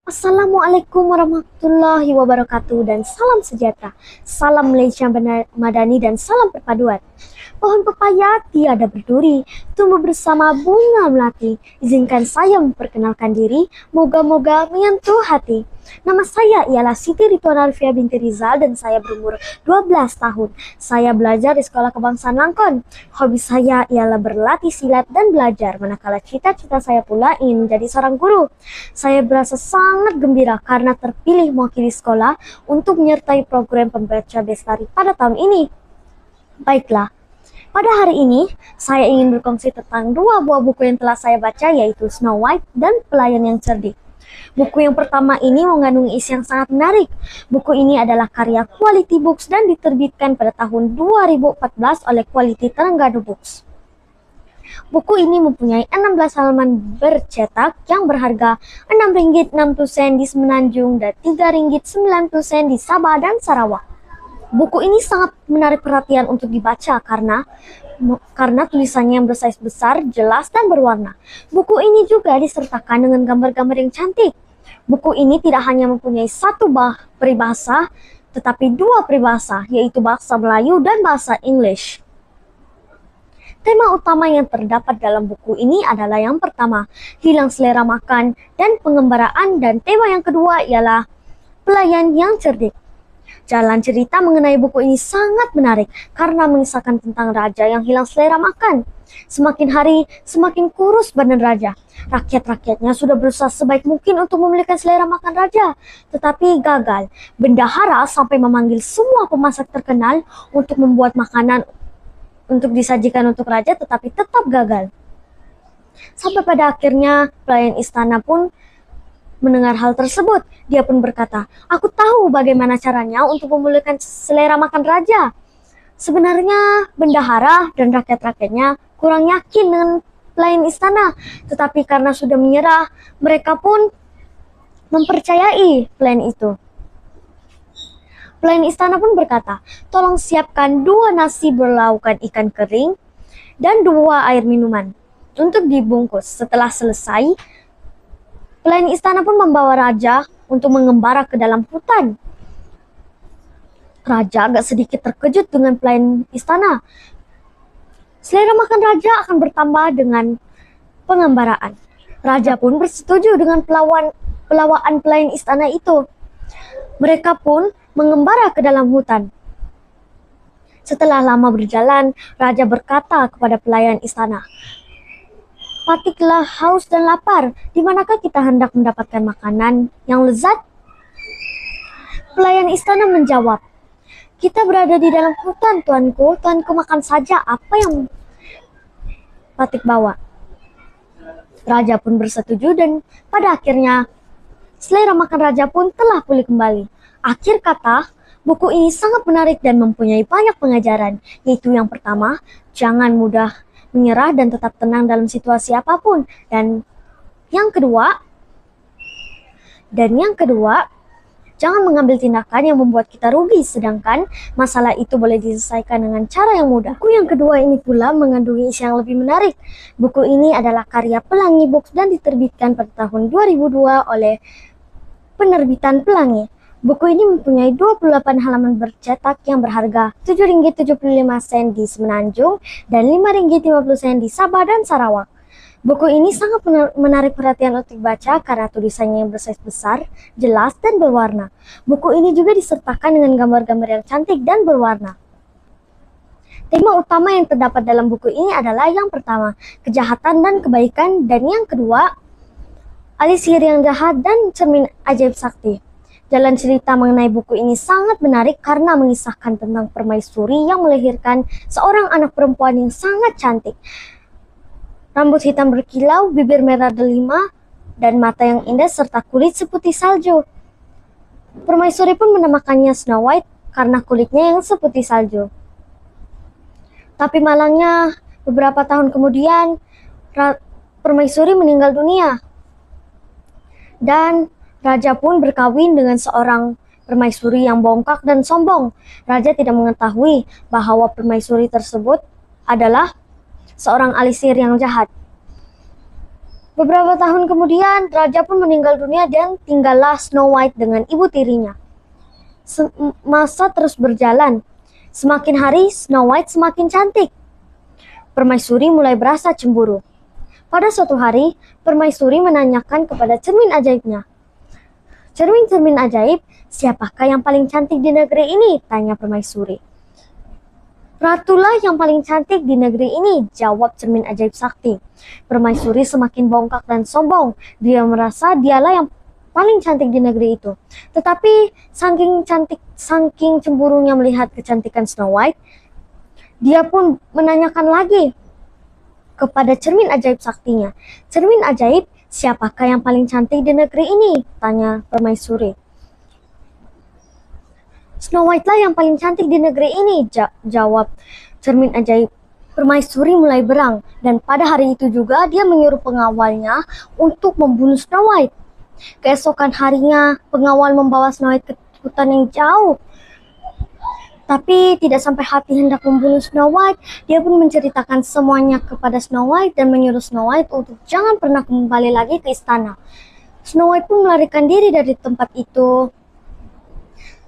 Assalamualaikum warahmatullahi wabarakatuh dan salam sejahtera. Salam Malaysia Madani dan salam perpaduan. Pohon pepaya tiada berduri, tumbuh bersama bunga melati. Izinkan saya memperkenalkan diri, moga-moga menyentuh hati. Nama saya ialah Siti Rituan Arifia binti Rizal dan saya berumur 12 tahun. Saya belajar di Sekolah Kebangsaan Langkon. Hobi saya ialah berlatih silat dan belajar, manakala cita-cita saya pula ingin menjadi seorang guru. Saya berasa sangat gembira karena terpilih mewakili sekolah untuk menyertai program pembaca bestari pada tahun ini. Baiklah, pada hari ini saya ingin berkongsi tentang dua buah buku yang telah saya baca, yaitu Snow White dan Pelayan yang Cerdik. Buku yang pertama ini mengandung isi yang sangat menarik. Buku ini adalah karya Quality Books dan diterbitkan pada tahun 2014 oleh Quality Terengganu Books. Buku ini mempunyai 16 halaman bercetak yang berharga RM6.60 di Semenanjung dan RM3.90 di Sabah dan Sarawak. Buku ini sangat menarik perhatian untuk dibaca karena tulisannya yang bersaiz besar, jelas, dan berwarna. Buku ini juga disertakan dengan gambar-gambar yang cantik. Buku ini tidak hanya mempunyai satu peribahasa, tetapi dua peribahasa, yaitu bahasa Melayu dan bahasa English. Tema utama yang terdapat dalam buku ini adalah yang pertama, hilang selera makan dan pengembaraan, dan tema yang kedua ialah pelayan yang cerdik. Jalan cerita mengenai buku ini sangat menarik karena mengisahkan tentang raja yang hilang selera makan. Semakin hari, semakin kurus badan raja. Rakyat-rakyatnya sudah berusaha sebaik mungkin untuk memulihkan selera makan raja, tetapi gagal. Bendahara sampai memanggil semua pemasak terkenal untuk membuat makanan untuk disajikan untuk raja, tetapi tetap gagal. Sampai pada akhirnya pelayan istana pun mendengar hal tersebut. Dia pun berkata, "Aku tahu bagaimana caranya untuk memulihkan selera makan raja." Sebenarnya bendahara dan rakyat-rakyatnya kurang yakin dengan pelayan istana, tetapi karena sudah menyerah, mereka pun mempercayai pelayan itu. Pelayan istana pun berkata, "Tolong siapkan 2 nasi berlaukan ikan kering dan 2 air minuman untuk dibungkus." Setelah selesai, pelayan istana pun membawa raja untuk mengembara ke dalam hutan. Raja agak sedikit terkejut dengan pelayan istana. Selera makan raja akan bertambah dengan pengembaraan. Raja pun bersetuju dengan pelawaan pelayan istana itu. Mereka pun mengembara ke dalam hutan. Setelah lama berjalan, raja berkata kepada pelayan istana, "Patiklah haus dan lapar, di manakah kita hendak mendapatkan makanan yang lezat?" Pelayan istana menjawab, "Kita berada di dalam hutan, tuanku. Tuanku makan saja apa yang Patik bawa." Raja pun bersetuju dan pada akhirnya selera makan raja pun telah pulih kembali. Akhir kata, buku ini sangat menarik dan mempunyai banyak pengajaran, yaitu yang pertama, jangan mudah menyerah dan tetap tenang dalam situasi apapun. Dan yang kedua, jangan mengambil tindakan yang membuat kita rugi, sedangkan masalah itu boleh diselesaikan dengan cara yang mudah. Buku yang kedua ini pula mengandung isi yang lebih menarik. Buku ini adalah karya Pelangi Books dan diterbitkan pada tahun 2002 oleh penerbitan Pelangi. Buku ini mempunyai 28 halaman bercetak yang berharga RM7.75 di Semenanjung dan RM5.50 di Sabah dan Sarawak. Buku ini sangat menarik perhatian untuk dibaca karena tulisannya yang bersaiz besar, jelas, dan berwarna. Buku ini juga disertakan dengan gambar-gambar yang cantik dan berwarna. Tema utama yang terdapat dalam buku ini adalah yang pertama, kejahatan dan kebaikan, dan yang kedua, alis sihir yang jahat dan cermin ajaib sakti. Jalan cerita mengenai buku ini sangat menarik karena mengisahkan tentang permaisuri yang melahirkan seorang anak perempuan yang sangat cantik. Rambut hitam berkilau, bibir merah delima, dan mata yang indah serta kulit seputih salju. Permaisuri pun menamakannya Snow White karena kulitnya yang seputih salju. Tapi malangnya, beberapa tahun kemudian, permaisuri meninggal dunia. Dan raja pun berkawin dengan seorang permaisuri yang bongkak dan sombong. Raja tidak mengetahui bahwa permaisuri tersebut adalah seorang alisir yang jahat. Beberapa tahun kemudian, raja pun meninggal dunia dan tinggallah Snow White dengan ibu tirinya. Masa terus berjalan. Semakin hari, Snow White semakin cantik. Permaisuri mulai berasa cemburu. Pada suatu hari, Permaisuri menanyakan kepada cermin ajaibnya. "Cermin-cermin ajaib, siapakah yang paling cantik di negeri ini?" tanya Permaisuri. "Ratulah yang paling cantik di negeri ini," jawab cermin ajaib sakti. Permaisuri semakin bongkak dan sombong. Dia merasa dialah yang paling cantik di negeri itu. Tetapi saking cemburunya melihat kecantikan Snow White, dia pun menanyakan lagi kepada cermin ajaib saktinya. "Cermin ajaib, siapakah yang paling cantik di negeri ini?" tanya Permaisuri. "Snow White lah yang paling cantik di negeri ini," jawab cermin ajaib. Permaisuri mulai berang, dan pada hari itu juga dia menyuruh pengawalnya untuk membunuh Snow White. Keesokan harinya, pengawal membawa Snow White ke hutan yang jauh. Tapi tidak sampai hati hendak membunuh Snow White, dia pun menceritakan semuanya kepada Snow White dan menyuruh Snow White untuk jangan pernah kembali lagi ke istana. Snow White pun melarikan diri dari tempat itu.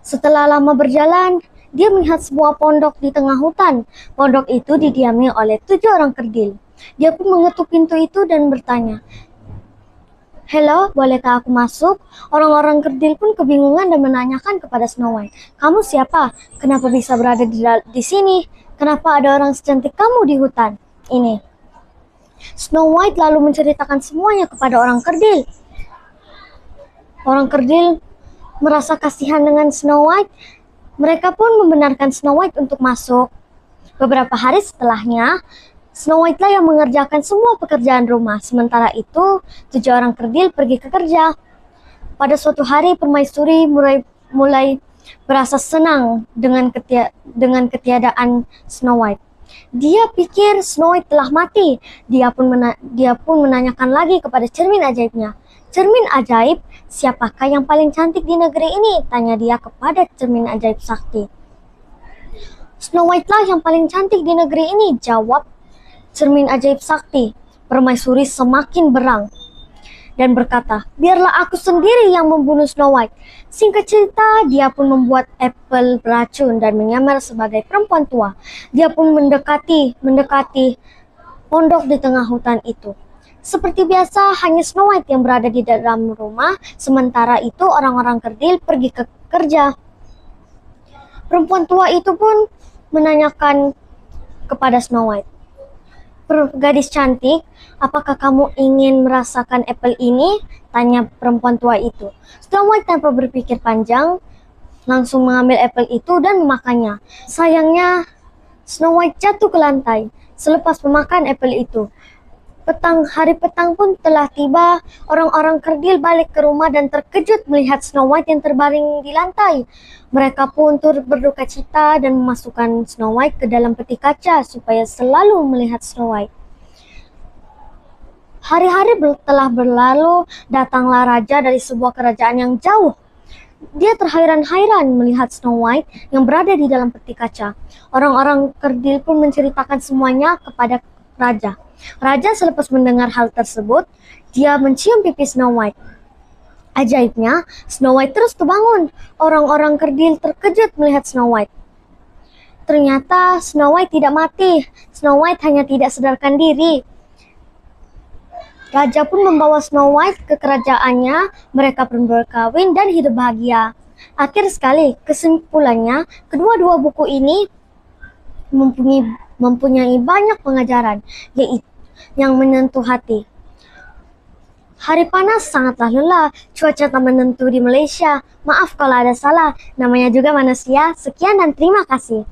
Setelah lama berjalan, dia melihat sebuah pondok di tengah hutan. Pondok itu didiami oleh 7 orang kerdil. Dia pun mengetuk pintu itu dan bertanya, "Halo, bolehkah aku masuk?" Orang-orang kerdil pun kebingungan dan menanyakan kepada Snow White, "Kamu siapa? Kenapa bisa berada di sini? Kenapa ada orang secantik kamu di hutan ini?" Snow White lalu menceritakan semuanya kepada orang kerdil. Orang kerdil merasa kasihan dengan Snow White. Mereka pun membenarkan Snow White untuk masuk. Beberapa hari setelahnya, Snow White lah yang mengerjakan semua pekerjaan rumah. Sementara itu, 7 orang kerdil pergi ke kerja. Pada suatu hari, Permaisuri mulai berasa senang dengan ketiadaan Snow White. Dia pikir Snow White telah mati. Dia pun menanyakan lagi kepada cermin ajaibnya. "Cermin ajaib, siapakah yang paling cantik di negeri ini?" tanya dia kepada cermin ajaib sakti. "Snow White lah yang paling cantik di negeri ini," jawab cermin ajaib sakti. Permaisuri semakin berang dan berkata, "Biarlah aku sendiri yang membunuh Snow White." Singkat cerita, dia pun membuat apel beracun dan menyamar sebagai perempuan tua. Dia pun mendekati pondok di tengah hutan itu. Seperti biasa, hanya Snow White yang berada di dalam rumah, sementara itu orang-orang kerdil pergi ke kerja. Perempuan tua itu pun menanyakan kepada Snow White, "Gadis cantik, apakah kamu ingin merasakan apel ini?" tanya perempuan tua itu. Snow White tanpa berpikir panjang langsung mengambil apel itu dan memakannya. Sayangnya, Snow White jatuh ke lantai selepas memakan apel itu. Hari petang pun telah tiba. Orang-orang kerdil balik ke rumah dan terkejut melihat Snow White yang terbaring di lantai. Mereka pun turut berduka cita dan memasukkan Snow White ke dalam peti kaca supaya selalu melihat Snow White. Hari-hari telah berlalu, datanglah raja dari sebuah kerajaan yang jauh. Dia terhairan-hairan melihat Snow White yang berada di dalam peti kaca. Orang-orang kerdil pun menceritakan semuanya kepada raja. Raja selepas mendengar hal tersebut, dia mencium pipi Snow White. Ajaibnya, Snow White terus terbangun. Orang-orang kerdil terkejut melihat Snow White. Ternyata Snow White tidak mati. Snow White hanya tidak sadarkan diri. Raja pun membawa Snow White ke kerajaannya. Mereka pun berkawin dan hidup bahagia. Akhir sekali, kesimpulannya, kedua-dua buku ini mempunyai banyak pengajaran, yaitu yang menyentuh hati. Hari panas sangatlah lelah, cuaca tak menentu di Malaysia. Maaf kalau ada salah, namanya juga manusia. Sekian dan terima kasih.